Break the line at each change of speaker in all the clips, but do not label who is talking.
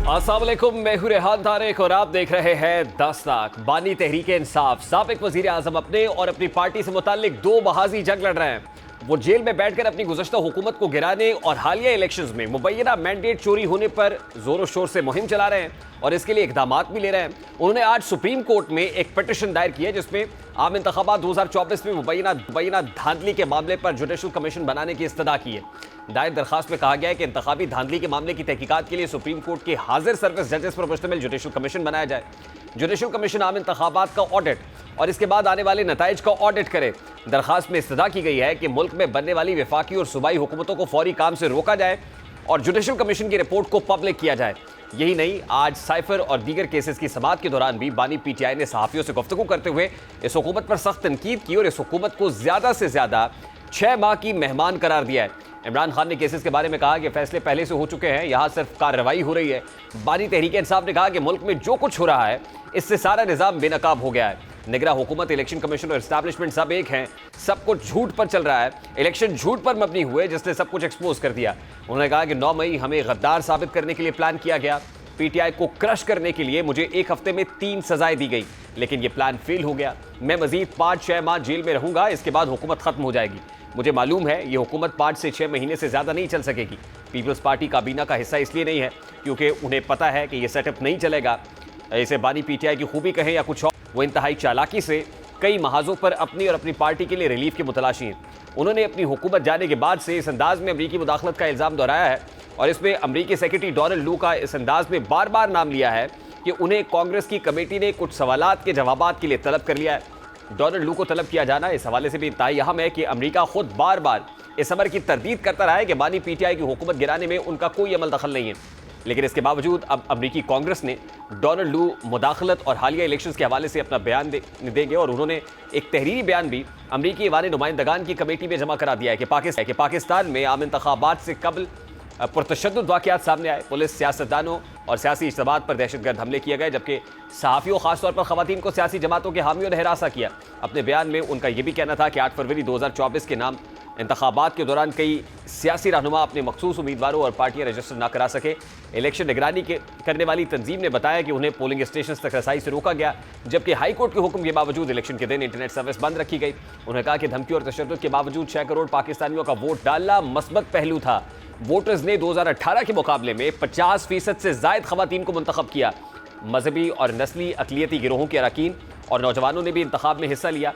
अस्सलाम वालेकुम, मैं हूं रेहान तारिक और आप देख रहे हैं 10 लाख। बानी तहरीक इंसाफ साबिक वजीर आजम अपने और अपनी पार्टी से मुतालिक दो महाजी जंग लड़ रहे हैं। वो जेल में बैठकर अपनी गुज़श्ता हुकूमत को गिराने और हालिया इलेक्शंस में मुबैना मैंडेट चोरी होने पर जोरों शोर से मुहिम चला रहे हैं और इसके लिए इकदाम भी ले रहे हैं। उन्होंने आज सुप्रीम कोर्ट में एक पिटिशन दायर किया जिसमें आम इंतखाबात 2024 में मुबैना धांधली के मामले पर जुडिशल कमीशन बनाने की इस्तदा की है। दायर दरखास्त में कहा गया है कि इंतखाबी धांधली के मामले की तहकीकात के लिए सुप्रीम कोर्ट के हाजिर सर्विस जजेस पर मुश्तमिल जुडिशल कमीशन बनाया जाए। जुडिशल कमीशन आम इंतखाबात का ऑडिट और इसके बाद आने वाले नताइज का ऑडिट करे। दरखास्त में इस्तदा की गई है कि मुल्क में बनने वाली वफाकी और सूबाई हुकूमतों को फौरी काम से रोका जाए और जुडिशल कमीशन की रिपोर्ट को पब्लिक किया जाए। यही नहीं, आज साइफर और दीगर केसेस की समाअत के दौरान भी बानी पीटीआई ने सहाफियों से गुफ्तगू करते हुए इस हुकूमत पर सख्त तनकीद की और इस हुकूमत को ज्यादा से ज्यादा 6 माह की मेहमान करार दिया है। इमरान खान ने केसेस के बारे में कहा कि फैसले पहले से हो चुके हैं, यहां सिर्फ कार्रवाई हो रही है। बानी तहरीक इंसाफ ने कहा कि मुल्क में जो कुछ हो रहा है इससे सारा निजाम बेनकाब हो गया है। निगरां हुकूमत, इलेक्शन कमीशन और एस्टैब्लिशमेंट सब एक हैं, सब कुछ झूठ पर चल रहा है। इलेक्शन झूठ पर मबनी हुए जिसने सब कुछ एक्सपोज कर दिया। उन्होंने कहा कि 9 मई हमें गद्दार साबित करने के लिए प्लान किया गया। पीटीआई को क्रश करने के लिए मुझे 1 हफ्ते में 3 सजाएं दी गई, लेकिन यह प्लान फेल हो गया। मैं मजीद 5-6 माह जेल में रहूंगा, इसके बाद हुकूमत खत्म हो जाएगी। मुझे मालूम है ये हुकूमत 5 से 6 महीने से ज्यादा नहीं चल सकेगी। पीपल्स पार्टी काबीना का हिस्सा इसलिए नहीं है क्योंकि उन्हें पता है कि यह सेटअप नहीं चलेगा। इसे बानी पीटीआई की खूबी कहें या कुछ और, वो इंतहाई चालाकी से कई महाजों पर अपनी और अपनी पार्टी के लिए रिलीफ की मुतलाशी हैं। उन्होंने अपनी हुकूमत जाने के बाद से इस अंदाज में अमरीकी मुदाखलत का इल्ज़ाम दोहराया है और इसमें अमरीकी सेक्रेटरी डोनाल्ड लू का इस अंदाज में बार बार नाम लिया है कि उन्हें कांग्रेस की कमेटी ने कुछ सवालात के जवाबात के लिए तलब कर लिया है। डोनाल्ड लू को तलब किया जाना इस हवाले से भी इंतहाई अहम है कि अमरीका खुद बार बार इस अमर की तरदीद करता रहा है कि बानी पीटीआई की हुकूमत गिराने में उनका कोई अमल दखल नहीं है, लेकिन इसके बावजूद अब अमरीकी कांग्रेस ने डोनाल्ड लू मुदाखलत और हालिया इलेक्शंस के हवाले से अपना बयान देंगे और उन्होंने एक तहरीरी बयान भी अमरीकी ईवान नुमाइंदगान की कमेटी में जमा करा दिया है कि पाकिस्तान में आम इंतखाबात से कबल पुरतशद्दुद वाक़यात सामने आए। पुलिस, सियासतदानों और सियासी इज्तिमात पर दहशतगर्द हमले किए गए, जबकि सहाफ़ियों खासतौर पर ख़वातीन को सियासी जमातों के हामियों ने हिरासा किया। अपने बयान में उनका यह भी कहना था कि 8 फरवरी 2024 के नाम इंतखाबात के दौरान कई सियासी रहनुमा अपने मखसूस उम्मीदवारों और पार्टियां रजिस्टर ना करा सके। इलेक्शन निगरानी करने वाली तंजीम ने बताया कि उन्हें पोलिंग स्टेशन तक रसाई से रोका गया, जबकि हाई कोर्ट के हुक्म के बावजूद इलेक्शन के दिन इंटरनेट सर्विस बंद रखी गई। उन्होंने कहा कि धमकी और तशद्दुद के बावजूद 6 करोड़ पाकिस्तानियों का वोट डालना मस्बत पहलू था। वोटर्स ने 2018 के मुकाबले में 50% से ज्यादा खवातीन को मुंतखब किया। मजहबी और नस्ली अकलियती गिरोहों के अरकान और नौजवानों ने भी इंतखाब में हिस्सा लिया।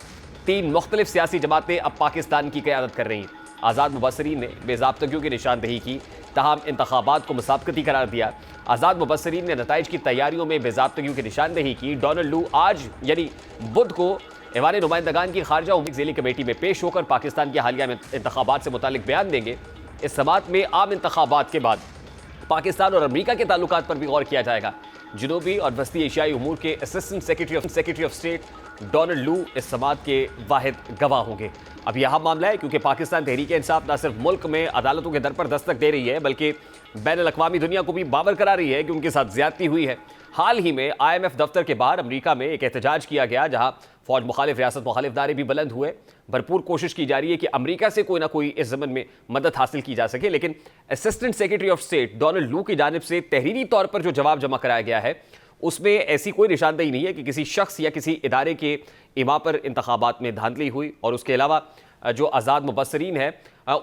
3 मुख्तलिफ सियासी जमातें अब पाकिस्तान की क़यादत कर रही हैं। आज़ाद मुबस्सरीन ने बेज़ाब्तगियों की निशानदेही की, ताहम इंतखाबात को मुसाबकती करार दिया। आज़ाद मुबस्सरीन ने नताइज की तैयारियों में बेज़ाब्तगियों की निशानदेही की। डोनाल्ड लू आज यानी बुध को ईवान नुमाइंदगान की खारजा उम्मीद ज़ेली कमेटी में पेश होकर पाकिस्तान के हालिया इंतखाबात से मुतालिक बयान देंगे। इस समाअत में आम इंतखाबात के बाद पाकिस्तान और अमरीका के ताल्लुकात पर भी गौर किया जाएगा। जनूबी और वस्ती एशियाई उमूर के assistant secretary of state Donald लू इस समाअत के वाहिद गवाह होंगे। अब यह मामला है क्योंकि पाकिस्तान तहरीक इंसाफ न सिर्फ मुल्क में अदालतों के दर पर दस्तक दे रही है बल्कि बैनुल अक़वामी दुनिया को भी बावर करा रही है कि उनके साथ ज्यादती हुई है। हाल ही में IMF दफ्तर के बाहर अमरीका में एक एहतजाज किया गया जहां फौज मुखालिफ, रियासत मुखालिफ नारे भी बुलंद हुए। भरपूर कोशिश की जा रही है कि अमरीका से कोई ना कोई इस ज़मन में मदद हासिल की जा सके, लेकिन assistant secretary of state Donald लू की जानिब से तहरीरी तौर पर जो जवाब जमा कराया गया है उसमें ऐसी कोई निशानदेही नहीं है कि किसी शख्स या किसी इदारे के इमा पर इंतखाबात में धांधली हुई। और उसके अलावा जो आज़ाद मुबस्सरीन है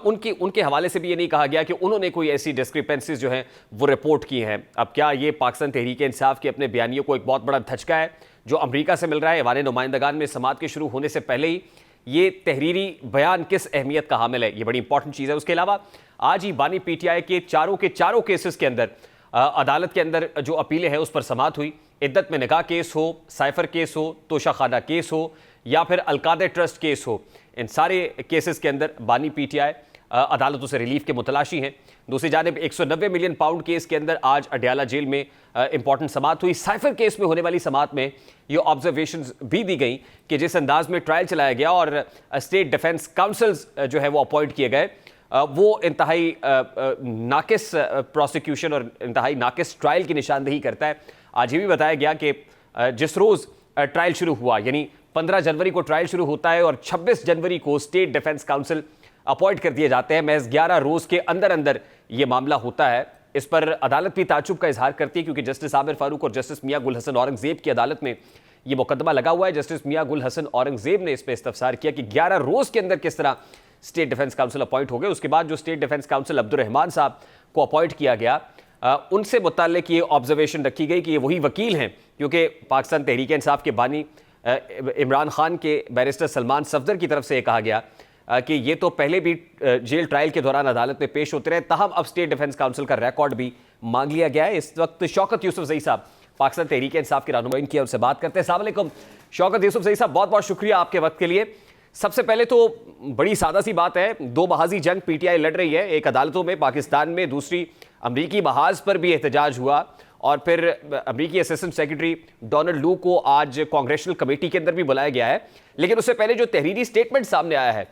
उनके हवाले से भी ये नहीं कहा गया कि उन्होंने कोई ऐसी डिस्क्रिपेंसीज जो हैं वो रिपोर्ट की हैं। अब क्या ये पाकिस्तान तहरीक इंसाफ के अपने बयानियों को एक बहुत बड़ा धचका है जो अमरीका से मिल रहा है? ईवान नुमाइंदगान में समाअत के शुरू होने से पहले ही ये तहरीरी बयान किस अहमियत का हामिल है, ये बड़ी इंपॉर्टेंट चीज़ है। उसके अलावा आज ही बानी पीटीआई के चारों केसेस के अंदर अदालत के अंदर जो अपीलें हैं उस पर समाअत हुई। इद्दत में निकाह केस हो, साइफर केस हो, तोशा खाना केस हो या फिर अलकादे ट्रस्ट केस हो, इन सारे केसेस के अंदर बानी पीटीआई अदालतों से रिलीफ के मुतलाशी हैं। दूसरी जानिब 190 मिलियन पाउंड केस के अंदर आज अडयाला जेल में इंपॉर्टेंट समाअत हुई। साइफर केस में होने वाली समाअत में ये ऑब्जर्वेशंस भी दी गई कि जिस अंदाज में ट्रायल चलाया गया और स्टेट डिफेंस काउंसिल्स जो है वो अपॉइंट किए गए, वो इंतहाई नाकिस प्रोसिक्यूशन और इंतहाई नाकिस ट्रायल की निशानदेही करता है। आज ये भी बताया गया कि जिस रोज़ ट्रायल शुरू हुआ यानी 15 जनवरी को ट्रायल शुरू होता है और 26 जनवरी को स्टेट डिफेंस काउंसिल अपॉइंट कर दिए जाते हैं। महज 11 रोज़ के अंदर अंदर ये मामला होता है इस पर अदालत भी ताज्जुब का इजहार करती है, क्योंकि जस्टिस आमिर फारूक और जस्टिस मियां गुल हसन औरंगजेब की अदालत में यह मुकदमा लगा हुआ है। जस्टिस मियां गुल हसन औरंगजेब ने इस पर इस्तफसार किया कि 11 रोज के अंदर किस तरह स्टेट डिफेंस काउंसिल अपॉइंट हो गए। उसके बाद जो state defence council Abdul Rahman साहब को अपॉइंट किया गया, उनसे मुताल्लिक ये ऑब्जर्वेशन रखी गई कि ये वही वकील हैं, क्योंकि पाकिस्तान तहरीक इंसाफ के बानी इमरान खान के बैरिस्टर सलमान सफदर की तरफ से ये कहा गया कि ये तो पहले भी जेल ट्रायल के दौरान अदालत में पेश होते रहे, ताहम अब स्टेट डिफेंस काउंसिल का रिकॉर्ड भी मांग लिया गया है। इस वक्त शौकत यूसुफजई साहब पाकिस्तान तहरीक इंसाफ के रहनुमाइन की, उनसे बात करते हैं। अस्सलाम वालेकुम शौकत यूसुफजई साहब, बहुत बहुत शुक्रिया आपके वक्त के लिए। सबसे पहले तो बड़ी सादा सी बात है, दो बहाजी जंग पीटीआई लड़ रही है, एक अदालतों में पाकिस्तान में, दूसरी अमरीकी महाज पर भी एहतजाज हुआ, और फिर अमरीकी असिस्टेंट सेक्रेटरी डोनाल्ड लू को आज कांग्रेशनल कमेटी के अंदर भी बुलाया गया है। लेकिन उससे पहले जो तहरीरी स्टेटमेंट सामने आया है,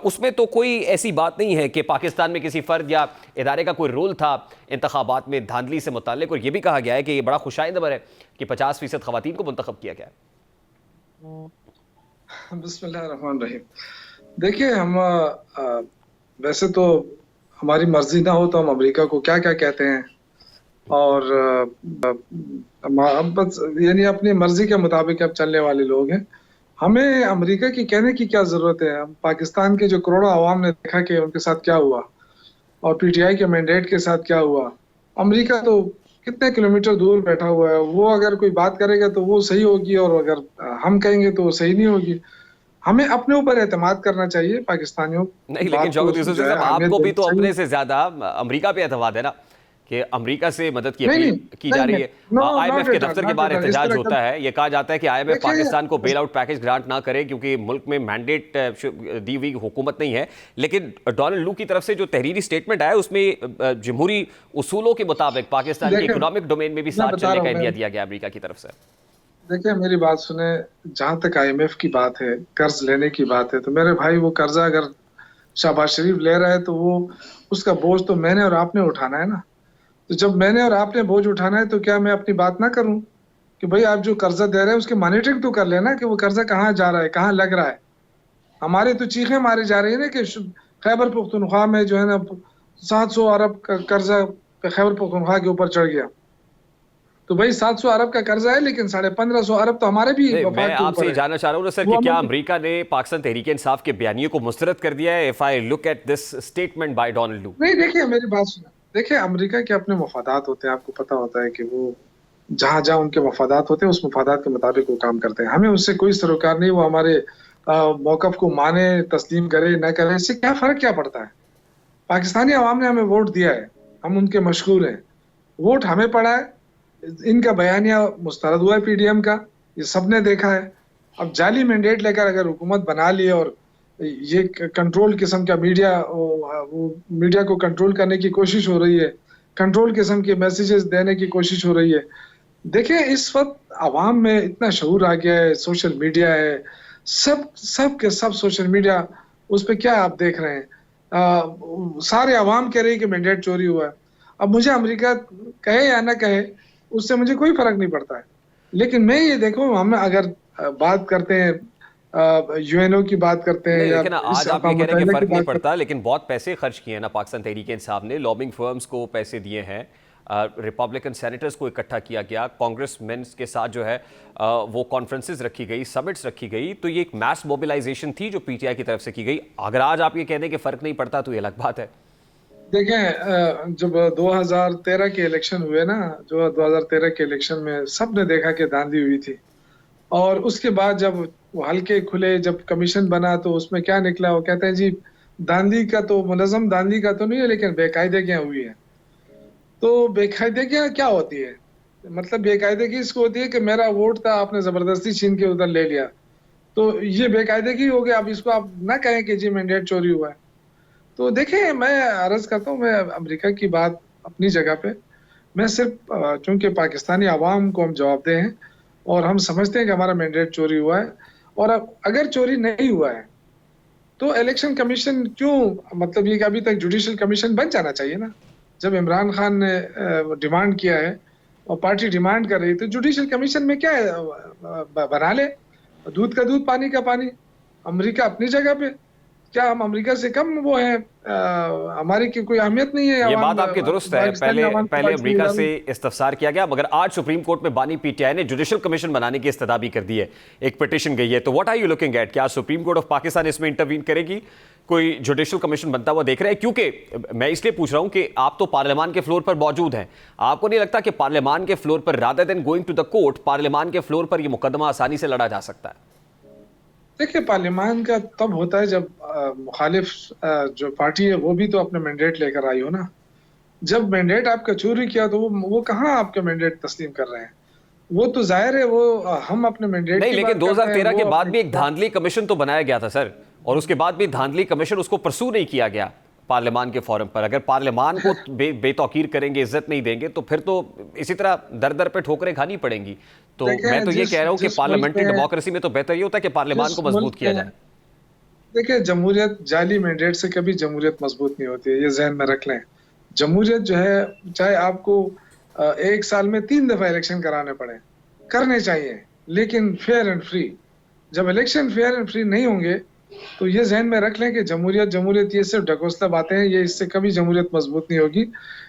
उसमें तो कोई ऐसी बात नहीं है कि पाकिस्तान में किसी फर्द या इदारे का कोई रोल था इंतखाबात में धांधली से मुताल्लिक, और यह भी कहा गया है कि यह बड़ा खुशाइंद खबर है कि 50% खवातीन को मुंतखब किया गया है।
बिस्मिल्लाहिर्रहमानिर्रहीम। देखिए, हम वैसे तो हमारी मर्जी ना हो तो हम अमेरिका को क्या क्या कहते हैं, और बस यानी अपनी मर्जी के मुताबिक अब चलने वाले लोग हैं। हमें अमेरिका की कहने की क्या जरूरत है। हम पाकिस्तान के जो करोड़ों आवाम ने देखा कि उनके साथ क्या हुआ, और पीटीआई के मैंडेट के साथ क्या हुआ। अमेरिका तो कितने किलोमीटर दूर बैठा हुआ है, वो अगर कोई बात करेगा तो वो सही होगी, और अगर हम कहेंगे तो वो सही नहीं होगी। हमें अपने ऊपर एतमाद करना चाहिए पाकिस्तानियों।
नहीं, लेकिन शौकत यूसुफ साहब, आपको भी तो अपने से ज्यादा अमेरिका पे एतमाद है ना, कि अमेरिका से मदद की अपील की जा रही है। आईएमएफ के दफ्तर के बाहर एहतजाज होता है, ये कहा जाता है कि आईएमएफ पाकिस्तान को बेल आउट पैकेज ग्रांट ना करे क्योंकि मुल्क में मैंडेट दी हुई हुकूमत नहीं है। लेकिन डोनाल्ड लू की तरफ से जो तहरीरी स्टेटमेंट आया, उसमें जमहूरी उसूलों के मुताबिक पाकिस्तान के इकोनॉमिक डोमेन में भी साथ चलने का इंडिया दिया गया अमेरिका की तरफ से।
देखिए, मेरी बात सुने, जहां तक आईएमएफ की बात है, कर्ज लेने की बात है, तो मेरे भाई वो कर्जा अगर शहबाज शरीफ ले रहा है तो वो उसका बोझ तो मैंने और आपने उठाना है ना। तो जब मैंने और आपने बोझ उठाना है तो क्या मैं अपनी बात ना करूं कि भाई आप जो कर्जा दे रहे हैं उसकी मॉनिटरिंग तो कर लेना कि वो कर्जा कहाँ जा रहा है, कहाँ लग रहा है। हमारे तो चीखें मारी जा रही है ना कि खैबर पख्तूनख्वा में जो है ना 700 अरब का कर्जा खैबर पख्तूनख्वा के ऊपर चढ़ गया। तो भाई 700 अरब का कर्जा है, लेकिन 1550 अरब तो हमारे भी।
मैं आपसे जानना चाह रहा हूँ सर कि क्या अमेरिका ने पाकिस्तान तहरीक इंसाफ के बयानियों को मुस्तरद कर दिया है, if I look at this statement by Donald लू?
नहीं, देखिए मेरी बात सुना, देखिए अमेरिका के अपने मफादात होते हैं, आपको पता होता है कि वो जहां जहां उनके मफादात होते हैं उस मफादात के मुताबिक वो काम करते हैं। हमें उससे कोई सरोकार नहीं, वो हमारे मौकफ को माने, तस्लीम करे न करे, इससे क्या फर्क क्या पड़ता है। पाकिस्तानी अवाम ने हमें वोट दिया है, हम उनके मशहूर हैं, वोट हमें पड़ा है। इनका बयानिया मुस्तरद हुआ है पीडीएम का, ये सबने देखा है। अब जाली मैंडेट लेकर अगर हुकूमत बना ली और ये कंट्रोल किस्म का मीडिया, वो मीडिया को कंट्रोल करने की कोशिश हो रही है, कंट्रोल किस्म के मैसेजेस देने की कोशिश हो रही है। देखिए, इस वक्त आवाम में इतना शऊर आ गया है, सोशल मीडिया है, सब के सब सोशल मीडिया, उस पर क्या आप देख रहे हैं, सारे आवाम कह रहे हैं कि मैंडेट चोरी हुआ है। अब मुझे अमेरिका कहे या ना कहे, उससे मुझे कोई फर्क नहीं पड़ता है। लेकिन मैं ये देखो, हम अगर बात करते हैं यूएनओ की बात करते हैं,
लेकिन आज आप ये कह रहे हैं कि फर्क नहीं पड़ता, लेकिन बहुत पैसे खर्च किए हैं ना पाकिस्तान तहरीक इंसाफ ने, लॉबिंग फर्म्स को पैसे दिए हैं, रिपब्लिकन सेनेटर्स को इकट्ठा किया गया, कांग्रेसमैन के साथ जो है वो कॉन्फ्रेंसेस रखी गई, समिट्स रखी गई, तो ये एक मैस मोबिलाइजेशन थी जो पीटीआई की तरफ से की गई। अगर आज आप ये कह दें कि फर्क नहीं पड़ता तो ये अलग बात है।
देखें, जब 2013 के इलेक्शन हुए ना, जो 2013 के इलेक्शन में सब ने देखा कि धांधली हुई थी, और उसके बाद जब वो हल्के खुले, जब कमीशन बना तो उसमें क्या निकला, वो कहते हैं जी धांधली का तो, मुनज़्ज़म धांधली का तो नहीं है, लेकिन बेकायदगियां हुई है। तो बेकायदगियां क्या होती है, मतलब बेकायदगी इसको होती है कि मेरा वोट था, आपने जबरदस्ती छीन के उधर ले लिया, तो ये बेकायदगी हो गया। अब इसको आप ना कहें कि जी मैंडेट चोरी हुआ है। तो देखिए, मैं अर्ज करता हूँ, मैं अमेरिका की बात अपनी जगह पे, मैं सिर्फ चूंकि पाकिस्तानी आवाम को हम जवाबदेह हैं और हम समझते हैं कि हमारा मैंडेट चोरी हुआ है, और अगर चोरी नहीं हुआ है तो इलेक्शन कमीशन क्यों, मतलब ये कि अभी तक जुडिशल कमीशन बन जाना चाहिए ना। जब इमरान खान ने डिमांड किया है और पार्टी डिमांड कर रही है, तो जुडिशल कमीशन में क्या है, बना ले, दूध का दूध पानी का पानी। अमेरिका अपनी जगह पे, क्या हम अमेरिका से कम वो हैं? हमारी की कोई अहमियत नहीं है?
ये बात आपकी दुरुस्त है।
पाकिस्तानी
पहले
अवाम की
पहले
पार्टी
अमेरिका
इरादा-
से इस्तफसार किया गया, मगर आज सुप्रीम कोर्ट में बानी पीटीआई ने जुडिशल कमीशन बनाने की इस्तदा भी कर दी है, एक पिटीशन गई है। तो what are you looking at? क्या सुप्रीम कोर्ट ऑफ पाकिस्तान इसमें इंटरवीन करेगी? कोई जुडिशल कमीशन बनता हुआ देख रहे हैं? क्योंकि मैं इसलिए पूछ रहा हूं कि आप तो पार्लियामान के फ्लोर पर मौजूद हैं, आपको नहीं लगता कि पार्लियामान के फ्लोर पर rather than going to the court, parliament के फ्लोर पर यह मुकदमा आसानी से लड़ा जा सकता है?
देखिए, पार्लियामान का तब होता है जब मुखालिफ जो पार्टी है वो भी तो अपने मैंडेट लेकर आई हो ना। जब मैंडेट आपका चोरी किया तो वो कहाँ आपके मैंडेट तस्लीम कर रहे हैं? वो तो जाहिर है वो हम अपने मैंडेट
नहीं,
की
लेकिन
बात कर रहे हैं,
2013 के
वो
बाद
अपने-
भी एक धांधली कमीशन तो बनाया गया था सर, और उसके बाद भी धांधली कमीशन उसको परसू नहीं किया गया पार्लियामान के फोरम पर। अगर पार्लियामान को बेतौकीर करेंगे, इज्जत नहीं देंगे, तो फिर तो इसी तरह दर दर पे ठोकरें खानी पड़ेंगी। तो
देखें,
मैं तो ये कह रहा हूं कि
जिस मुल्क
पार्लियामेंट्री
में
डेमोक्रेसी में तो बेहतर ये होता है कि पार्लियामान
जिस
को मजबूत
मुल्क
किया
में
जाए।
देखिए, जमहूरियत जाली मैंडेट से कभी जमहूरियत मजबूत नहीं होती है, ये जहन में रख लें। जमहूरियत जो है, चाहे आपको एक साल में 3 दफा इलेक्शन कराने पड़े, करने चाहिए, लेकिन फेयर एंड फ्री। जब इलेक्शन फेयर एंड फ्री नहीं होंगे तो ये जहन में रख लें कि जमहूरियत जमहूरियत ये सिर्फ ढकोसला बातें हैं, ये इससे कभी जमहूरियत मजबूत नहीं होगी।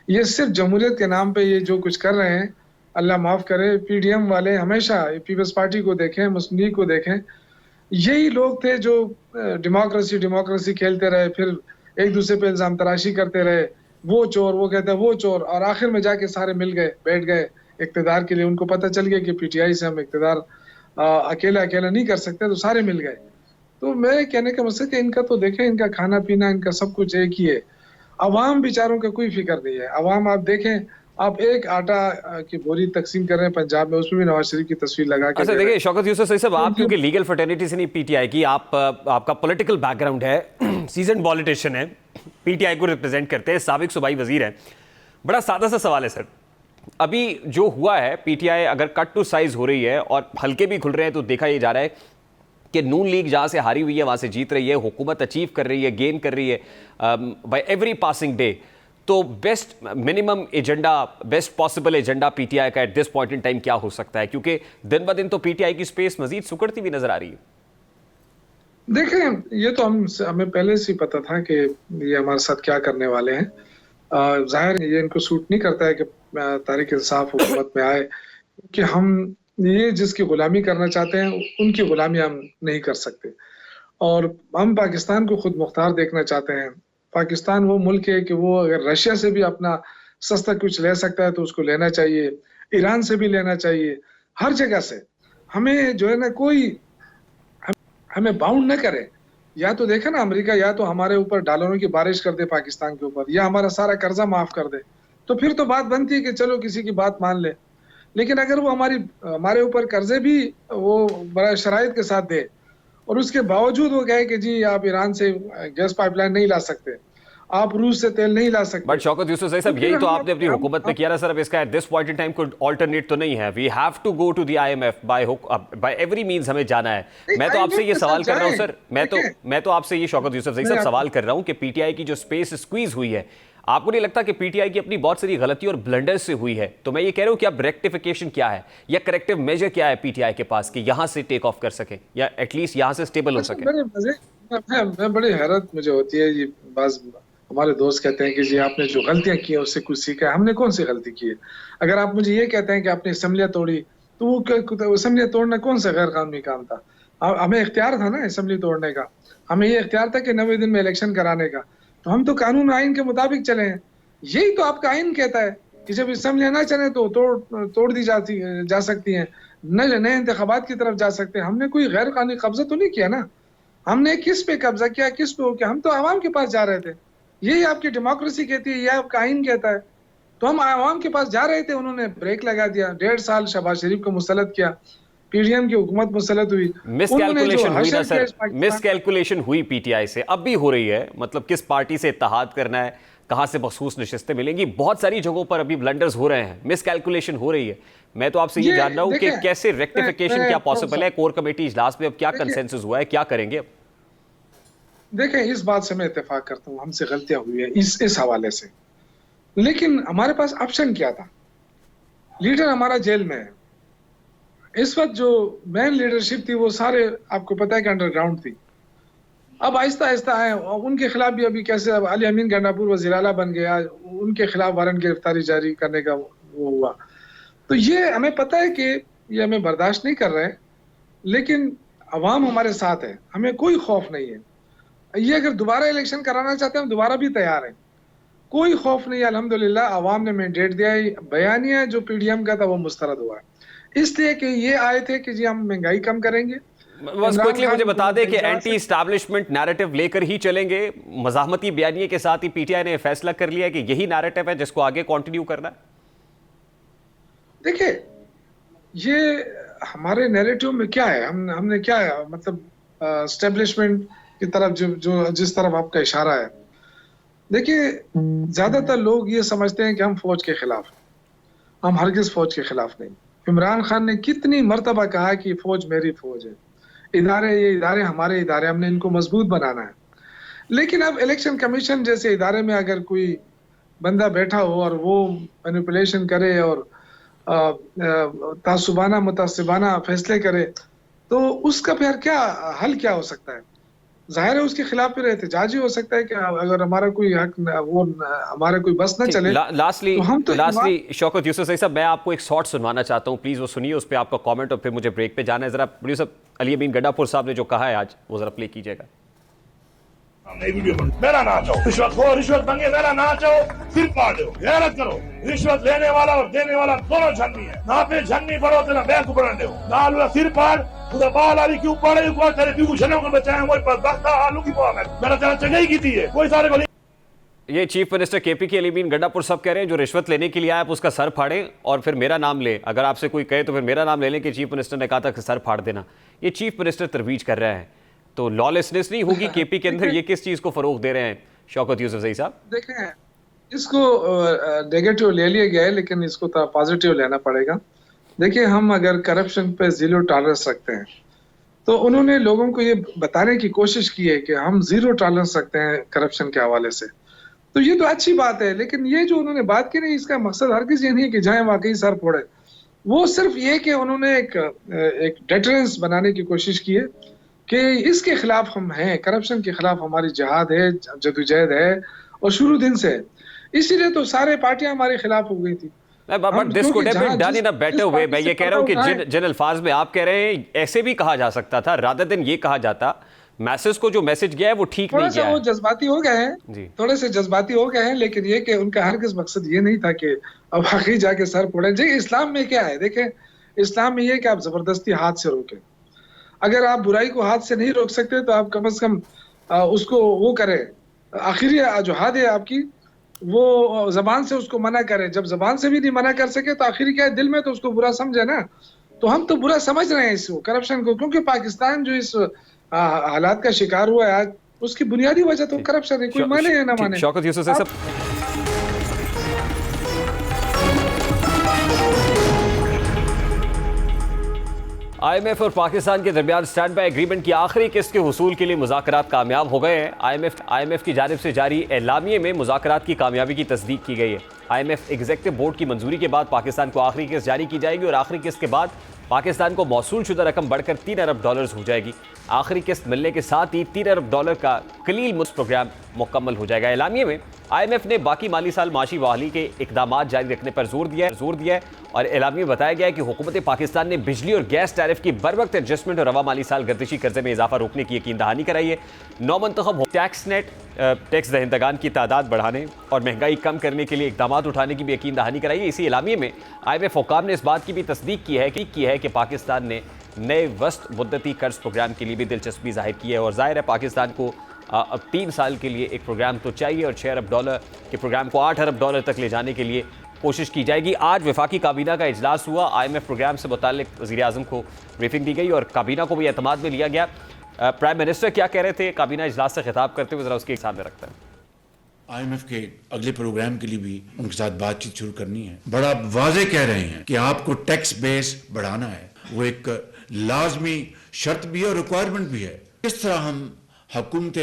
ये सिर्फ जमहूरियत के नाम पे ये जो कुछ कर रहे हैं, अल्लाह माफ करे, पीडीएम वाले हमेशा पीपल्स पार्टी को देखें, मुस्लिम लीग को देखें, यही लोग थे जो डेमोक्रेसी डेमोक्रेसी खेलते रहे, फिर एक दूसरे पे इल्जाम तराशी करते रहे, वो चोर, वो कहते हैं वो चोर, और आखिर में जाके सारे मिल गए, बैठ गए इक्तदार के लिए। उनको पता चल गया कि पीटीआई से हम इक्तदार अकेला अकेला नहीं कर सकते, तो सारे मिल गए। तो मैं कहने का मकसद कि इनका तो देखें, इनका खाना पीना, इनका सब कुछ एक ही है। अवाम बेचारों का कोई फिक्र नहीं है। अवाम आप देखें, आप एक आटा की बोरी तकसीम कर रहे हैं पंजाब में, उसमें भी नवाज शरीफ की तस्वीर लगा के
अच्छा
दे रहे
देखिए शौकत यूसुफ सही साहब, आप
हैं।
क्योंकि लीगल फ्रेटर्निटी से नहीं पीटीआई की, आप आपका पॉलिटिकल बैकग्राउंड है, सीजन पॉलिटिशियन है, पीटीआई को रिप्रेजेंट करते हैं, साबिक सूबाई वजीर हैं। बड़ा सादा सा सवाल है सर, अभी जो हुआ है, पीटीआई अगर कट टू साइज हो रही है और हल्के भी खुल रहे हैं, तो देखा ये जा रहा है कि नून लीग जहां से हारी हुई है वहां से जीत रही है, हुकूमत अचीव कर रही है, गेन कर रही है बाय एवरी पासिंग डे। तो best minimum agenda, best possible agenda PTI का at this point in time क्या हो सकता है? क्योंकि दिन ब दिन तो पीटीआई की स्पेस मजीद सुकड़ती हुई नजर आ रही है।
देखें, ये तो हमें पहले से ही पता था कि ये हमारे साथ क्या करने वाले हैं। जाहिर है ये इनको सूट नहीं करता है कि तहरीक इंसाफ हुकूमत में आए, कि हम ये जिसकी गुलामी करना चाहते हैं उनकी गुलामी हम नहीं कर सकते, और हम पाकिस्तान को खुद मुख्तार देखना चाहते हैं। पाकिस्तान वो मुल्क है कि वो अगर रशिया से भी अपना सस्ता कुछ ले सकता है तो उसको लेना चाहिए, ईरान से भी लेना चाहिए, हर जगह से। हमें जो है ना, कोई हमें बाउंड न करे। या तो देखे ना, अमेरिका या तो हमारे ऊपर डॉलरों की बारिश कर दे पाकिस्तान के ऊपर, या हमारा सारा कर्जा माफ कर दे, तो फिर तो बात बनती है कि चलो किसी की बात मान ले। लेकिन अगर वो हमारे ऊपर कर्जे भी वो बड़ा शराइत के साथ दे, और उसके बावजूद वो कहे कि जी आप ईरान से गैस पाइपलाइन नहीं ला सकते, आप रूस से तेल नहीं ला सकते।
बट शौकत यूसुफ सही साहब, यही तो आपने अपनी हुकूमत में किया ना सर। अब इसका at this point in time कोई ऑल्टरनेट तो नहीं है। We have to go to the IMF by every means, हमें जाना है। मैं तो आपसे ये सवाल कर रहा हूं सर, मैं तो आपसे ये शौकत यूसुफ सही साहब सवाल कर रहा हूं कि पीटीआई की जो स्पेस स्क्वीज हुई है, आपको नहीं लगता कि पीटीआई की अपनी बहुत सारी गलती और ब्लंडर से हुई है? तो मैं ये कह रहा हूं कि अब रेक्टिफिकेशन क्या है या करेक्टिव मेजर क्या है पीटीआई के पास कि यहां से टेक ऑफ कर सके या एटलीस्ट यहां से स्टेबल हो सके?
मैं बड़ी हैरत मुझे होती है, ये बात हमारे दोस्त कहते हैं कि जी आपने जो गलतियां की है उससे कुछ सीखा है। हमने कौन सी गलती की है? अगर आप मुझे ये कहते हैं कि आपने असम्बलियां तोड़ी, तो वो असम्बलियां तोड़ना कौन सा गैर कानूनी काम था? हमें इख्तियार था ना असम्बली तोड़ने का, हमें ये इख्तियार था कि 90 दिन में इलेक्शन कराने का, तो हम तो कानून आइन के मुताबिक चले हैं। यही तो आपका आइन कहता है कि जब असम्बलियां ना चले तो तोड़ दी जा सकती हैं, नए इंतखाबात की तरफ जा सकते हैं। हमने कोई गैर कानूनी कब्जा तो नहीं किया ना। हमने किस पे कब्जा किया, किस पे हो किया? हम तो आवाम के पास जा रहे थे। यही आपकी डेमोक्रेसी कहती है, यह आपका आइन कहता है। तो हम आवाम के पास जा रहे थे, उन्होंने ब्रेक लगा दिया। 1.5 साल शहबाज शरीफ को मुसल्लत किया, पीडीएम की हुकूमत मुसल्लत हुई,
मिसकैलकुलेशन हुई ना सर, मिसकैलकुलेशन हुई पीटीआई से, अब भी हो रही है। मतलब किस पार्टी से इत्तेहाद करना है, कहां से मखसूस नशिस्तें मिलेंगी, बहुत सारी जगहों पर अभी ब्लंडर्स हो रहे हैं, मिसकैलकुलेशन हो रही है। मैं तो आपसे ये जान रहा हूं कि कैसे रेक्टिफिकेशन क्या पॉसिबल है? कोर कमेटी इजलास में अब क्या कंसेंसस हुआ है, क्या करेंगे अब?
देखें, इस बात से मैं इत्तेफाक करता हूँ, हमसे गलतियां हुई है इस हवाले से, लेकिन हमारे पास ऑप्शन क्या था? लीडर हमारा जेल में है इस वक्त। जो मेन लीडरशिप थी वो सारे आपको पता है कि अंडरग्राउंड थी। अब आहिस्ता आहिस्ता आए और उनके खिलाफ भी अभी कैसे अब अली अमीन गंडापुर वज़ीर आला बन गया, उनके खिलाफ वारंट गिरफ्तारी जारी करने का वो हुआ। तो ये हमें पता है कि ये हमें बर्दाश्त नहीं कर रहे हैं, लेकिन अवाम हमारे साथ है, हमें कोई खौफ नहीं है। ये अगर दोबारा इलेक्शन कराना चाहते हैं, हम दोबारा भी तैयार हैं। कोई खौफ नहीं है, अल्हम्दुलिल्लाह अवाम ने मैंडेट दिया है। बयानिया जो पीडीएम का था वो मुस्तरद हुआ है, इसलिए कि ये आए थे कि जी हम महंगाई कम करेंगे।
बस क्विकली मुझे बता दें कि एंटी इस्टेब्लिशमेंट नैरेटिव लेकर ही चलेंगे। मज़ाहमती बयानिए के साथ ही पीटीआई ने फैसला कर लिया कि यही नैरेटिव है जिसको आगे कंटिन्यू करना है।
देखिए, ये हमारे नैरेटिव में क्या है, हमने क्या है, मतलब एस्टेब्लिशमेंट की तरफ जो जिस तरफ आपका इशारा है। देखिए, ज्यादातर लोग ये समझते हैं कि हम फौज के खिलाफ हैं। हम हरगिज फौज के खिलाफ नहीं। इमरान खान ने कितनी मर्तबा कहा कि फौज मेरी फौज है, ये इदारे हमारे इदारे, हमने इनको मजबूत बनाना है। लेकिन अब इलेक्शन कमीशन जैसे इदारे में अगर कोई बंदा बैठा हो और वो मैनिपुलेशन करे और तासुबाना मुतासिबाना फैसले करे, तो उसका फिर क्या हल क्या हो सकता है? जाहिर है उसके खिलाफ फिर एहतजाज ही हो सकता है कि अगर हमारा कोई हक हमारा कोई बस न चले।
लास्टली शौकत यूसुफ सही साहब, मैं आपको एक शॉर्ट सुनवाना चाहता हूँ, प्लीज वो सुनिए, उस पर आपका कमेंट और फिर मुझे ब्रेक पे जाना है। जरा प्रोड्यूसर अली अमीन गंडापुर साहब ने जो कहा है आज, वो जरा प्ले कीजिएगा।
मेरा ना चाहो रिश्वत हो, रिश्वत मांगे मेरा ना चाहो, सिर फाड़ दो, गैरत करो। रिश्वत लेने वाला और देने वाला दोनों झन्नी है, ना पे झन्नी पड़ो तो ना बैंक पड़ने दो, ना लुआ सिर फाड़ पूरा बाल आली क्यों पड़े को तेरे क्यों झनों को बचाए वो पर बख्ता आलू की पाव में मेरा जान चंगाई की थी है कोई सारे को।
ये चीफ मिनिस्टर केपी के अली अमीन गंडापुर साहब कह रहे हैं जो रिश्वत लेने के लिए आए आप उसका सर फाड़ें और फिर मेरा नाम ले। अगर आपसे कोई कहे तो फिर मेरा नाम ले लें कि चीफ मिनिस्टर ने कहा था कि सर फाड़ देना। ये चीफ मिनिस्टर तरवीज कर रहे हैं, तो लॉलेसनेस नहीं होगी केपी के अंदर? ये किस चीज को फरोग दे रहे हैं शौकत यूसुफ सही साहब?
देखें, इसको नेगेटिव ले लिया गया है, लेकिन इसको तो पॉजिटिव लेना पड़ेगा। देखिए, हम अगर करप्शन पे जीरो टॉलरेंस रखते हैं, तो उन्होंने लोगों को ये बताने की कोशिश की है कि हम जीरो टॉलरेंस रखते हैं करप्शन के हवाले से, तो ये तो अच्छी बात है। लेकिन ये जो उन्होंने बात की नहीं, इसका मकसद हरगिज़ ये नहीं है कि जाए वाकई सर फोड़े। वो सिर्फ ये कि उन्होंने एक डेटरेंस बनाने की कोशिश की है कि इसके खिलाफ हम हैं, करप्शन के खिलाफ हमारी जिहाद है, जदोजहद है और शुरू दिन से। इसीलिए तो सारे पार्टियां हमारे खिलाफ हो गई थी।
But this could have been done in a better way. मैं ये कह रहा हूं कि जिन अल्फाज में आप कह रहे हैं ऐसे भी कहा जा सकता था, रादर देन ये कहा जाता मैसेज को जो मैसेज गया है वो ठीक नहीं गया है।
वो जज्बाती हो गए हैं, थोड़े से जज्बाती हो गए हैं, लेकिन ये कि उनका हरगिज़ मकसद ये नहीं था कि अब आखिर जाके सर फोड़े। जी, इस्लाम में क्या है, देखें, इस्लाम में ये कि आप जबरदस्ती हाथ से रोकें। अगर आप बुराई को हाथ से नहीं रोक सकते तो आप कम से कम उसको वो करें, आखिरी जो हाथ है आपकी वो जबान से उसको मना करें। जब जबान से भी नहीं मना कर सके तो आखिर क्या है, दिल में तो उसको बुरा समझे ना। तो हम तो बुरा समझ रहे हैं इसको, करप्शन को, क्योंकि पाकिस्तान जो इस हालात का शिकार हुआ है आज, उसकी बुनियादी वजह तो करप्शन है, कोई माने या ना माने।
शौकत यूसुफ साहब, IMF और पाकिस्तान के दरमियान स्टैंड बाय एग्रीमेंट की आखिरी किस्त के हुसूल के लिए मुज़ाकरात कामयाब हो गए हैं। IMF की जानिब से जारी एलामिये में मुज़ाकरात की कामयाबी की तस्दीक की गई है। IMF एग्जीक्यूटिव बोर्ड की मंजूरी के बाद पाकिस्तान को आखिरी किस्त जारी की जाएगी और आखिरी किस्त के बाद पाकिस्तान को मौसूल शुदा रकम बढ़कर $3 अरब हो जाएगी। आखिरी किस्त मिलने के साथ ही $3 अरब का कलील मुफ्त प्रोग्राम मुकम्मल हो जाएगा। एलामिये में IMF ने बाकी माली साल माशी बहाली के इकदामात जारी रखने पर जोर दिया है और एलामिये में बताया गया है कि हुकूमत पाकिस्तान ने बिजली और गैस टैरिफ की बर वक्त एडजस्टमेंट और रवा माली साल गर्दिशी कर्जे में इजाफा रोकने की यकीन दहानी कराई है। नौमंतखब टैक्स नेट टैक्स दहिंदगान की तादाद बढ़ाने और महंगाई कम करने के लिए इकदाम उठाने की भी यकीन दहानी कराई है। इसी एलामिये में IMF हुक्काम ने इस बात की भी तस्दीक की है कि पाकिस्तान ने नए वस्त मुद्दती कर्ज प्रोग्राम के लिए भी दिलचस्पी जाहिर की है और जाहिर है पाकिस्तान को अब 3 साल के लिए एक प्रोग्राम तो चाहिए और $6 अरब के प्रोग्राम को $8 अरब तक ले जाने के लिए कोशिश की जाएगी। आज वफाकी काबीना का इजलास हुआ, IMF प्रोग्राम से मुताल्लिक वज़ीर आज़म को ब्रीफिंग दी गई और काबीना को भी एतमाद में लिया गया। प्राइम मिनिस्टर क्या कह रहे थे काबीना इजलास से खिताब करते हुए, ज़रा उसके सामने रखते हैं।
IMF के अगले प्रोग्राम के लिए भी उनके साथ बातचीत शुरू करनी है। बड़ा वाजे कह रहे हैं कि आपको टैक्स बेस बढ़ाना है, वो एक लाजमी शर्त भी है और रिक्वायरमेंट भी है। किस तरह हम हुकूमत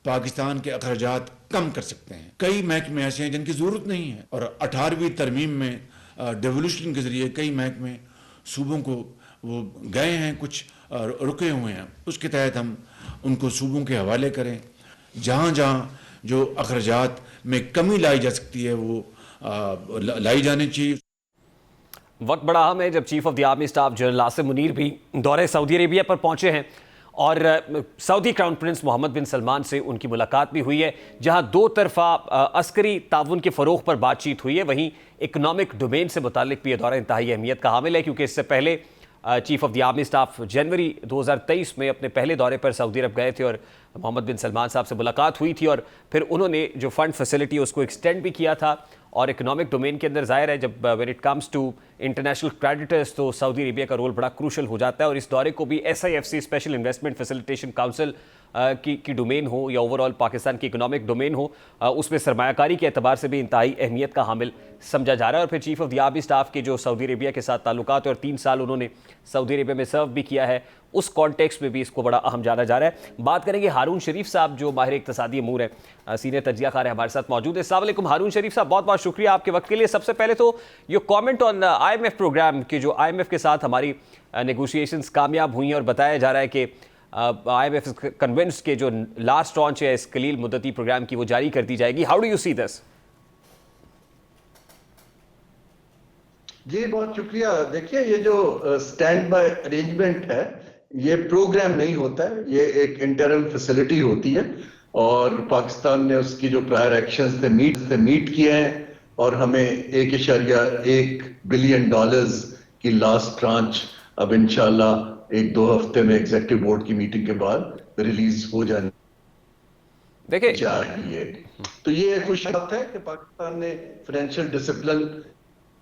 पाकिस्तान के अखराजात कम कर सकते हैं। कई महकमे ऐसे हैं जिनकी ज़रूरत नहीं है और 18वीं तरमीम में डेवोल्यूशन के ज़रिए कई महकमे सूबों को वो गए हैं, कुछ रुके हुए हैं। उसके तहत हम उनको सूबों के हवाले करें। जहाँ जहाँ जो अखराजात में कमी लाई जा सकती है वो लाई जानी चाहिए।
वक्त बड़ा अहम है जब chief of the army staff general Asim Munir भी दौरे सऊदी अरेबिया पर पहुंचे हैं और सऊदी क्राउन प्रिंस मोहम्मद बिन सलमान से उनकी मुलाकात भी हुई है, जहां दो तरफा अस्करी ताउन के फ़रोग़ पर बातचीत हुई है। वहीं इकनॉमिक डोमेन से मुतालिक भी यह दौरा इंतहाई अहमियत का हामिल है, क्योंकि इससे पहले chief of the army staff जनवरी 2023 में अपने पहले दौरे पर सऊदी अरब गए थे और मोहम्मद बिन सलमान साहब से मुलाकात हुई थी और फिर उन्होंने जो फंड फैसिलिटी उसको एक्सटेंड भी किया था। और इकोनॉमिक डोमेन के अंदर जाहिर है जब when it comes to international creditors तो सऊदी अरेबिया का रोल बड़ा क्रूशल हो जाता है। और इस दौरे को भी SIFC special investment facilitation council की डोमेन हो या ओवरऑल पाकिस्तान की इकोनॉमिक डोमेन हो, उसमें सरमायाकारी के एतबार से भी इंतहाई अहमियत का हामिल समझा जा रहा है। और फिर chief of the army staff के जो सऊदी अरेबिया के साथ ताल्लुकात और 3 साल उन्होंने सऊदी अरेबिया में सर्व भी किया है, उस कॉन्टेक्स्ट में भी इसको बड़ा अहम जाना जा रहा है। बात करेंगे हारून शरीफ साहब जो माहिर इक्तिसादी अमूर है, सीनियर तजिया कार हमारे साथ मौजूद है। अस्सलाम वालेकुम हारून शरीफ साहब, बहुत बहुत शुक्रिया आपके वक्त के लिए। सबसे पहले तो your comment on IMF programme कि जो IMF के साथ हमारी नेगोशिएशंस कामयाब हुई हैं और बताया जा रहा है कि IMF कन्विंस्ड के जो लास्ट ट्रांच है इस कलील मुद्दती प्रोग्राम की वो जारी कर दी जाएगी। How do you see this?
जी बहुत शुक्रिया। देखिए ये जो स्टैंड बाय अरेंजमेंट है ये प्रोग्राम नहीं होता है, ये एक इंटरम फैसिलिटी होती है और पाकिस्तान ने उसकी जो प्रायर एक्शंस थे मीट किए हैं और हमें 1.1 बिलियन डॉलर्स की लास्ट ट्रांच अब इंशाल्लाह 1-2 हफ्ते में एग्जीक्यूटिव बोर्ड की मीटिंग के बाद रिलीज हो जाने
देखिए
चाहिए। तो ये खुश बात है कि पाकिस्तान ने फाइनेंशियल डिसिप्लिन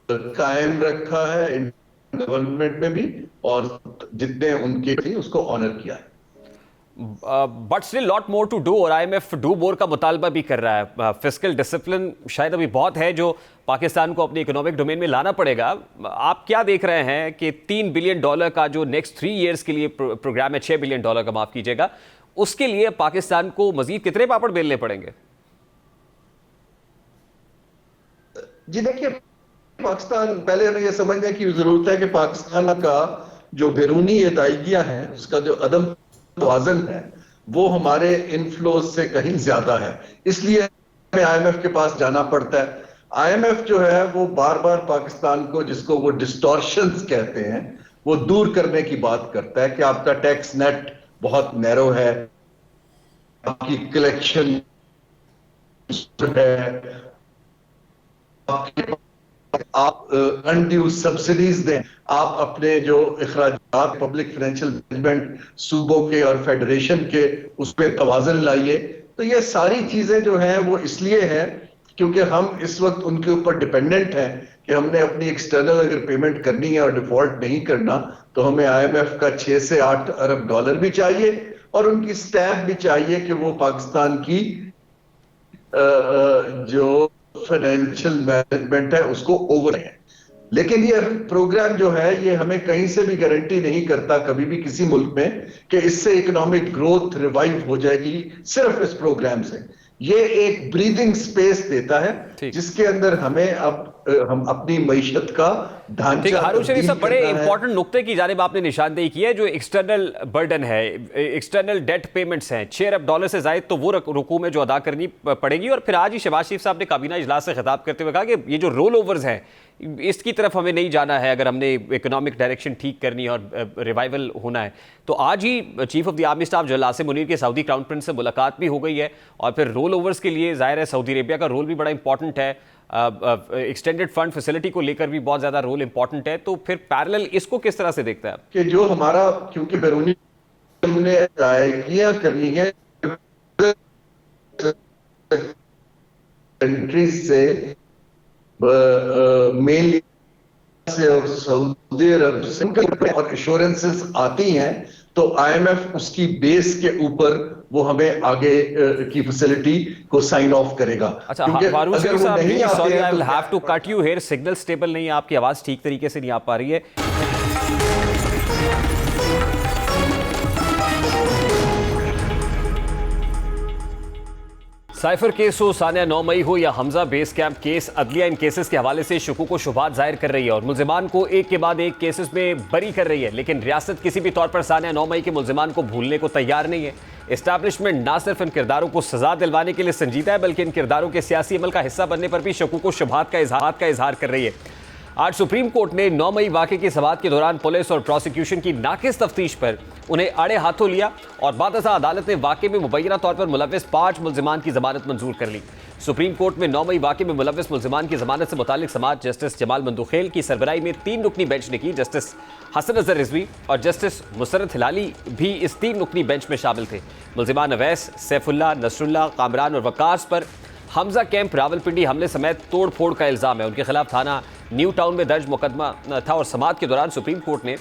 कायम रखा है गवर्नमेंट में भी और जितने उनके थे उसको ऑनर किया है।
But still lot more to do और IMF डू मोर का मुतालबा भी कर रहा है। फिस्कल डिसिप्लिन शायद अभी बहुत है जो पाकिस्तान को अपने इकोनॉमिक डोमेन में लाना पड़ेगा। आप क्या देख रहे हैं कि $3 बिलियन का जो नेक्स्ट 3 ईयर्स के लिए प्रोग्राम है, $6 बिलियन का माफ कीजिएगा, उसके लिए पाकिस्तान को मजीद कितने पापड़ बेलने पड़ेंगे?
जी देखिए पाकिस्तान, पहले हमें यह समझने की जरूरत है कि पाकिस्तान का जो बैरूनी अदायगियां हैं उसका जो अदम तवाज़ुन है वो हमारे इनफ्लोज से कहीं ज्यादा है, इसलिए हमें IMF के पास जाना पड़ता है। IMF जो है वो बार बार पाकिस्तान को, जिसको वो डिस्टॉर्शंस कहते हैं, वो दूर करने की बात करता है कि आपका टैक्स नेट बहुत नैरो है, आपकी कलेक्शन है, आप अनड्यू सब्सिडीज दें, आप अपने जो इखराजात पब्लिक फाइनेंशियल मैनेजमेंट सूबों के और फेडरेशन के उस पर तवाज़ुन लाइए। तो ये सारी चीजें जो हैं वो इसलिए हैं क्योंकि हम इस वक्त उनके ऊपर डिपेंडेंट हैं कि हमने अपनी एक्सटर्नल अगर पेमेंट करनी है और डिफॉल्ट नहीं करना तो हमें IMF का 6 से 8 अरब डॉलर भी चाहिए और उनकी स्टैम्प भी चाहिए कि वो पाकिस्तान की जो फाइनेंशियल मैनेजमेंट है उसको ओवर है। लेकिन ये प्रोग्राम जो है ये हमें कहीं से भी गारंटी नहीं करता कभी भी किसी मुल्क में कि इससे इकोनॉमिक ग्रोथ रिवाइव हो जाएगी सिर्फ इस प्रोग्राम से। ये एक ब्रीदिंग स्पेस देता है जिसके अंदर हमें अब हम अपनी मईशत का ढांचा।
हारून शरीफ साहब, बड़े इंपॉर्टेंट नुक्ते की जानिब आपने निशानदेही की है। जो एक्सटर्नल बर्डन है, एक्सटर्नल डेट पेमेंट्स हैं, $6 अरब से जायद तो वो रुकू में जो अदा करनी पड़ेगी। और फिर आज ही शहबाज शरीफ साहब ने काबीना इजलास से खिताब करते हुए कहा कि ये जो रोल ओवर्स हैं इसकी तरफ हमें नहीं जाना है अगर हमने इकोनॉमिक डायरेक्शन ठीक करनी है और रिवाइवल होना है। तो आज ही chief of the army staff general Asim Munir के सऊदी क्राउन प्रिंस से मुलाकात भी हो गई है और फिर रोल ओवर्स के लिए जाहिर है सऊदी अरेबिया का रोल भी बड़ा इंपॉर्टेंट है, एक्सटेंडेड फंड फैसिलिटी को लेकर भी बहुत ज्यादा रोल इंपॉर्टेंट है। तो फिर पैरेलल इसको किस तरह से देखता है
कि जो हमारा, क्योंकि बैरूनी हमने अदायगियां करनी है कंट्रीज से मेनली से और सऊदी अरब से और इंश्योरेंसेस आती हैं तो IMF उसकी बेस के ऊपर वो हमें आगे की फैसिलिटी को साइन ऑफ करेगा।
अच्छा हारून शरीफ साहब, sorry I will have to cut you here, signal stable नहीं है, आपकी आवाज ठीक तरीके से नहीं आ पा रही है। साइफर केस हो, सानिया 9 मई हो या हमजा बेस कैंप केस, अदलिया इन केसेस के हवाले से शुकूक व शुबहात जाहिर कर रही है और मुल्जिमान को एक के बाद एक केसेस में बरी कर रही है। लेकिन रियासत किसी भी तौर पर सानिया 9 मई के मुल्जिमान को भूलने को तैयार नहीं है। एस्टैब्लिशमेंट ना सिर्फ इन किरदारों को सजा दिलवाने के लिए संजीदा है, बल्कि इन किरदारों के सियासी अमल का हिस्सा बनने पर भी शकूक व शुबहात का इजहार कर रही है। आज सुप्रीम कोर्ट ने 9 मई वाक़े की समाअत के दौरान पुलिस और प्रोसिक्यूशन की नाकिस तफ्तीश पर उन्हें आड़े हाथों लिया और बादशाह अदालत ने वाक़े में मुबैना तौर पर मुलव्विस 5 मुल्जिमान की जमानत मंजूर कर ली। सुप्रीम कोर्ट में 9 मई वाक़े में मुलव्विस मुल्जिमान की जमानत से मुतालिक समाअत जस्टिस जमाल मंदुखेल की सरबराही में 3 रुकनी बेंच ने की। जस्टिस हसन अजहर रिजवी और जस्टिस मुसरत हिलाली भी इस 3 रुकनी बेंच में शामिल थे। मुल्जिमान अवैस, सैफुल्लाह, नसरुल्लाह, कामरान और वकास पर हमजा कैंप रावलपिंडी हमले समेत तोड़ फोड़ का इल्ज़ाम है। उनके खिलाफ थाना न्यू टाउन में दर्ज मुकदमा था और समाअत के दौरान सुप्रीम कोर्ट ने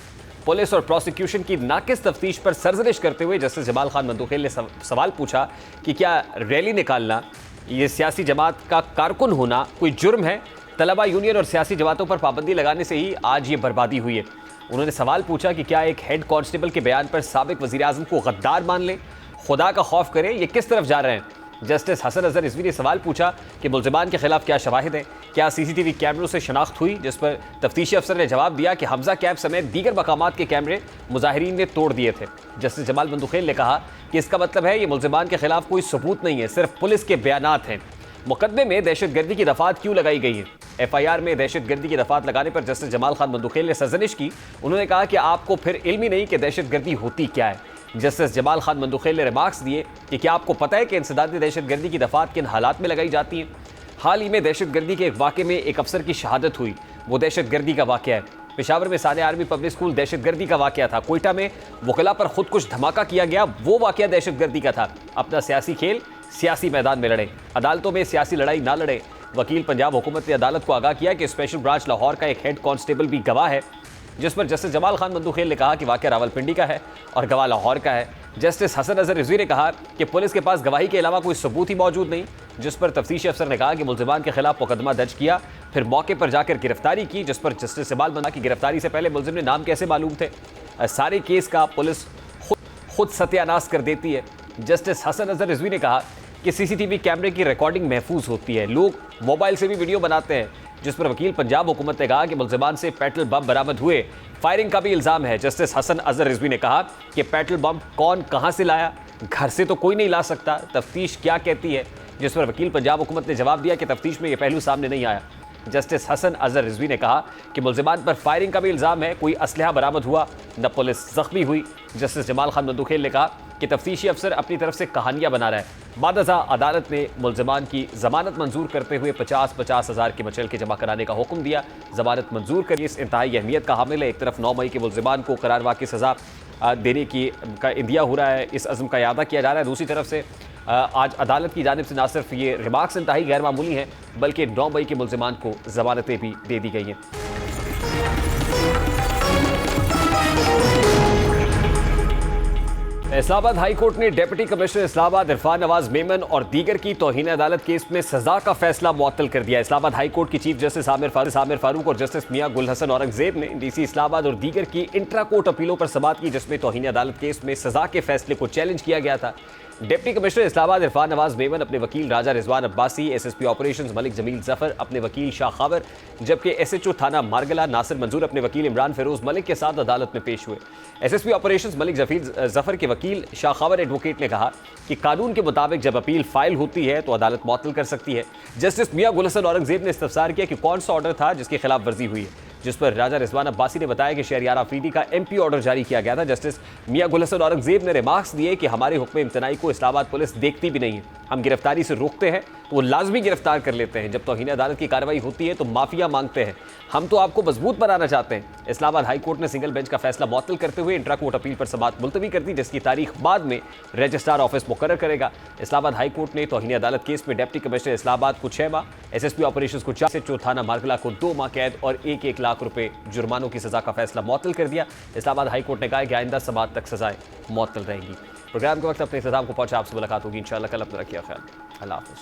पुलिस और प्रोसिक्यूशन की नाकिस तफ्तीश पर सरजरिश करते हुए जस्टिस जमाल खान मंदुखेल ने सवाल पूछा कि क्या रैली निकालना, ये सियासी जमात का कारकुन होना कोई जुर्म है? तलबा यूनियन और सियासी जमातों पर पाबंदी लगाने से ही आज ये बर्बादी हुई है। उन्होंने सवाल पूछा कि क्या एक हेड कांस्टेबल के बयान पर साबिक वज़ीर आज़म को गद्दार मान लें, खुदा का खौफ करें, ये किस तरफ जा रहे हैं? जस्टिस हसन अजहर रिजवी ने सवाल पूछा कि मुल्जिमान के खिलाफ क्या शवाहिद हैं, क्या सीसीटीवी कैमरों से शनाख्त हुई, जिस पर तफ्तीशी अफसर ने जवाब दिया कि हमजा कैंप समेत दीगर मकामात के कैमरे मुजाहिरीन ने तोड़ दिए थे। जस्टिस जमाल मंदुखेल ने कहा कि इसका मतलब है ये मुल्जिमान के खिलाफ कोई सबूत नहीं है, सिर्फ पुलिस के बयानात हैं। मुकदमे में दहशतगर्दी की दफात क्यों लगाई गई है? FIR में दहशतगर्दी की दफात लगाने पर जस्टिस जमाल खान मंदुखेल ने सरजनिश की। उन्होंने कहा कि आपको फिर इल्म ही नहीं कि दहशतगर्दी होती क्या है। जस्टिस जमाल खान मंदुखेल ने रिमार्क्स दिए कि क्या आपको पता है कि इंसदादी दहशतगर्दी की दफात किन हालात में लगाई जाती हैं? हाल ही में दहशतगर्दी के एक वाक़े में एक अफसर की शहादत हुई, वो दहशतगर्दी का वाक़या है। पेशावर में साने आर्मी पब्लिक स्कूल दहशतगर्दी का वाक़या था। कोयटा में वकला पर खुद कुछ धमाका किया गया, वो वाक़या दहशतगर्दी का था। अपना सियासी खेल सियासी मैदान में लड़ें, अदालतों में सियासी लड़ाई ना लड़ें। वकील पंजाब हुकूमत ने अदालत को आगाह किया कि स्पेशल ब्रांच लाहौर का एक हेड कांस्टेबल भी गवाह है, जिस पर जस्टिस जमाल खान मंदुखेल ने कहा कि वाक़या रावलपिंडी का है और गवाह लाहौर का है। जस्टिस हसन अजहर रिजवी ने कहा कि पुलिस के पास गवाही के अलावा कोई सबूत ही मौजूद नहीं, जिस पर तफ्तीशी अफसर ने कहा कि मुल्जिमान के खिलाफ मुकदमा दर्ज किया, फिर मौके पर जाकर गिरफ्तारी की, जिस पर जस्टिस जमाल बना कि गिरफ्तारी से पहले मुल्जिम ने नाम कैसे मालूम थे? सारे केस का पुलिस खुद सत्यानाश कर देती है। जस्टिस हसन अजहर रिजवी ने कहा कि सीसीटीवी कैमरे की रिकॉर्डिंग महफूज होती है, लोग मोबाइल से भी वीडियो बनाते हैं, जिस पर वकील पंजाब हुकूमत ने कहा कि मुल्जिमान से पेट्रोल बम बरामद हुए, फायरिंग का भी इल्ज़ाम है। जस्टिस हसन अजहर रिजवी ने कहा कि पेट्रोल बम कौन कहां से लाया, घर से तो कोई नहीं ला सकता, तफ्तीश क्या कहती है? जिस पर वकील पंजाब हुकूमत ने जवाब दिया कि तफ्तीश में यह पहलू सामने नहीं आया। जस्टिस हसन अजहर रिजवी ने कहा कि मुल्जिमान पर फायरिंग का भी इल्ज़ाम है, कोई असलहा बरामद हुआ, न पुलिस जख्मी हुई। जस्टिस जमाल खान मंदुखेल ने कहा कि तफ्तीशी अफसर अपनी तरफ से कहानियां बना रहा है। बादशाह अदालत ने मुल्जिमान की जमानत मंजूर करते हुए 50-50 हज़ार के मचल के जमा कराने का हुक्म दिया। जमानत मंजूर करिए इस इंतहाई अहमियत का हामिल है। एक तरफ 9 मई के मुल्जिमान को करारवा की सज़ा देने की का इंदिया हो रहा है, इस अज़्म का यादा किया जा रहा है। दूसरी तरफ से आज अदालत की जानिब से न सिर्फ ये रिमार्क्स इंतहाई गैर मामूली हैं, बल्कि 9 मई के मुल्जिमान को जमानतें भी दे दी गई हैं। इस्लामाबाद हाई कोर्ट ने डिप्टी कमिश्नर इस्लामाबाद इरफान नवाज मेमन और दीगर की तौहीन अदालत केस में सजा का फैसला मुअत्तल कर दिया। इस्लामाबाद हाई कोर्ट की चीफ जस्टिस आमिर फारूक और जस्टिस मियां गुल हसन औरंगजेब ने DC इस्लामाबाद और दीगर की इंट्रा कोर्ट अपीलों पर समाअत की, जिसमें तौहीन अदालत केस में सजा के फैसले को चैलेंज किया गया था। डिप्टी कमिश्नर इस्लामाबाद इरफान नवाज मेमन अपने वकील राजा रिजवान अब्बासी, SSP ऑपरेशंस मलिक जमील जफर अपने वकील शाह खावर, जबकि SHO थाना मारगला नासिर मंजूर अपने वकील इमरान फिरोज मलिक के साथ अदालत में पेश हुए। SSP ऑपरेशंस मलिक जफर के वकील शाह खावर एडवोकेट ने कहा कि कानून के मुताबिक जब अपील फाइल होती है तो अदालत मुअत्तल कर सकती है। जस्टिस मियां गुल हसन औरंगजेब ने इस्तफसार किया कि कौन सा ऑर्डर था जिसकी खिलाफ वर्जी हुई है, जिस पर राजा रिजवान अब्बासी ने बताया कि शहरियार आफरीदी का MP ऑर्डर जारी किया गया था। जस्टिस मियां गुल हसन औरंगजेब ने रिमार्क्स दिए कि हमारे हुक्म इम्तनाई को इस्लामाबाद पुलिस देखती भी नहीं है, हम गिरफ्तारी से रोकते हैं तो वो लाजमी गिरफ्तार कर लेते हैं, जब तौहीन अदालत की कार्रवाई होती है तो माफिया मांगते हैं, हम तो आपको मजबूत बनाना चाहते हैं। इस्लामाबाद हाई कोर्ट ने सिंगल बेंच का फैसला मुअत्तल करते हुए इंट्रा कोर्ट अपील पर समाअत मुलतवी कर दी, जिसकी तारीख बाद में रजिस्ट्रार ऑफिस मुकर्रर करेगा। इस्लामाबाद हाई कोर्ट ने तौहीन अदालत केस में डिप्टी कमिश्नर इस्लामाबाद को 6 माह, SSP ऑपरेशंस को 4 से थाना मारगला को 2 माह कैद और 1-1 लाख रुपए जुर्मानों की सजा का फैसला मुअत्तल कर दिया। इस्लामाबाद हाई कोर्ट ने कहा कि आइंदा समाअत तक सजाएं मुअत्तल रहेंगी। प्रोग्राम के वक्त अपने इख्तिताम को पहुंचा, आपसे मुलाकात होगी इंशाअल्लाह। कल अपना रखिए ख्याल। अल्लाह हाफ़िज़।